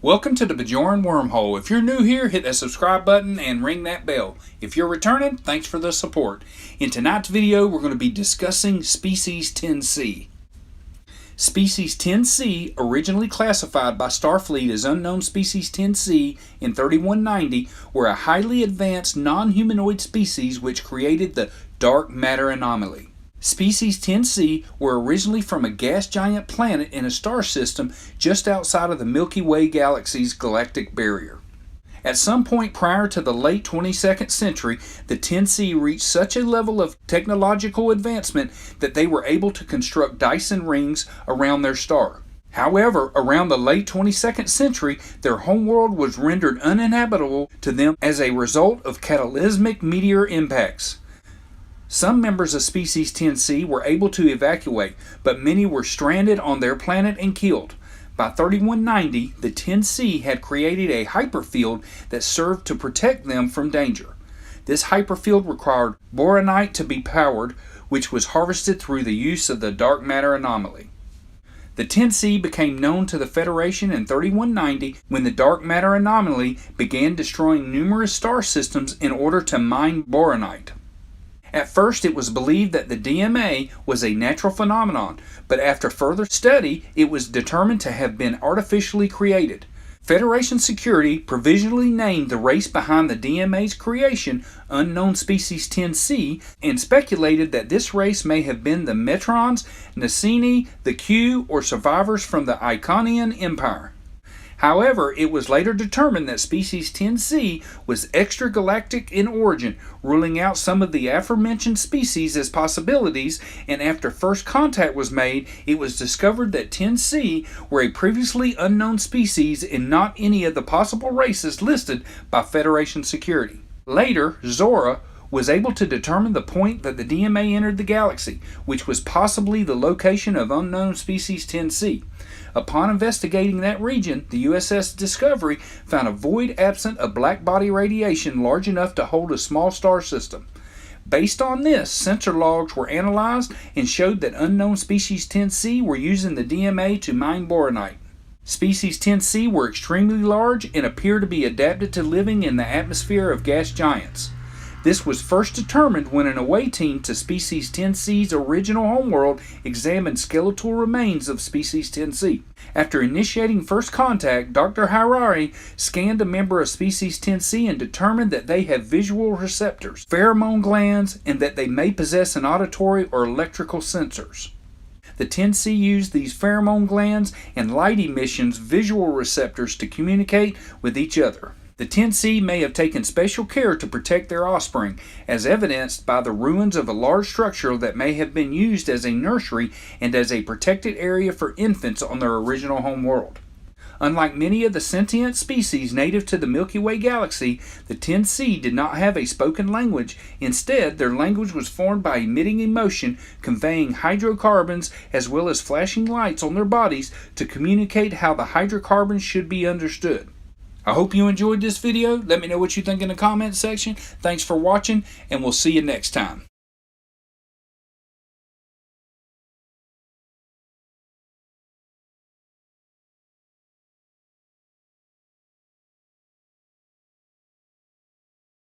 Welcome to the Bajoran Wormhole. If you're new here, hit that subscribe button and ring that bell. If you're returning, thanks for the support. In tonight's video, we're going to be discussing Species 10C. Species 10C, originally classified by Starfleet as Unknown Species 10C in 3190, were a highly advanced non-humanoid species which created the dark matter anomaly. Species 10C were originally from a gas giant planet in a star system just outside of the Milky Way galaxy's galactic barrier. At some point prior to the late 22nd century, the 10C reached such a level of technological advancement that they were able to construct Dyson rings around their star. However, around the late 22nd century, their homeworld was rendered uninhabitable to them as a result of cataclysmic meteor impacts. Some members of Species 10C were able to evacuate, but many were stranded on their planet and killed. By 3190, the 10C had created a hyperfield that served to protect them from danger. This hyperfield required boronite to be powered, which was harvested through the use of the dark matter anomaly. The 10C became known to the Federation in 3190 when the dark matter anomaly began destroying numerous star systems in order to mine boronite. At first, it was believed that the DMA was a natural phenomenon, but after further study, it was determined to have been artificially created. Federation security provisionally named the race behind the DMA's creation Unknown Species 10C and speculated that this race may have been the Metrons, Nacini, the Q, or survivors from the Iconian Empire. However, it was later determined that Species 10C was extragalactic in origin, ruling out some of the aforementioned species as possibilities, and after first contact was made, it was discovered that 10C were a previously unknown species and not any of the possible races listed by Federation security. Later, Zora was able to determine the point that the DMA entered the galaxy, which was possibly the location of Unknown Species 10C. Upon investigating that region, the USS Discovery found a void absent of black body radiation large enough to hold a small star system. Based on this, sensor logs were analyzed and showed that Unknown Species 10C were using the DMA to mine boronite. Species 10C were extremely large and appear to be adapted to living in the atmosphere of gas giants. This was first determined when an away team to Species 10C's original homeworld examined skeletal remains of Species 10C. After initiating first contact, Dr. Harari scanned a member of Species 10C and determined that they have visual receptors, pheromone glands, and that they may possess an auditory or electrical sensors. The 10C used these pheromone glands and light emissions visual receptors to communicate with each other. The 10C may have taken special care to protect their offspring, as evidenced by the ruins of a large structure that may have been used as a nursery and as a protected area for infants on their original homeworld. Unlike many of the sentient species native to the Milky Way galaxy, the 10C did not have a spoken language. Instead, their language was formed by emitting emotion, conveying hydrocarbons as well as flashing lights on their bodies to communicate how the hydrocarbons should be understood. I hope you enjoyed this video. Let me know what you think in the comments section. Thanks for watching, and we'll see you next time.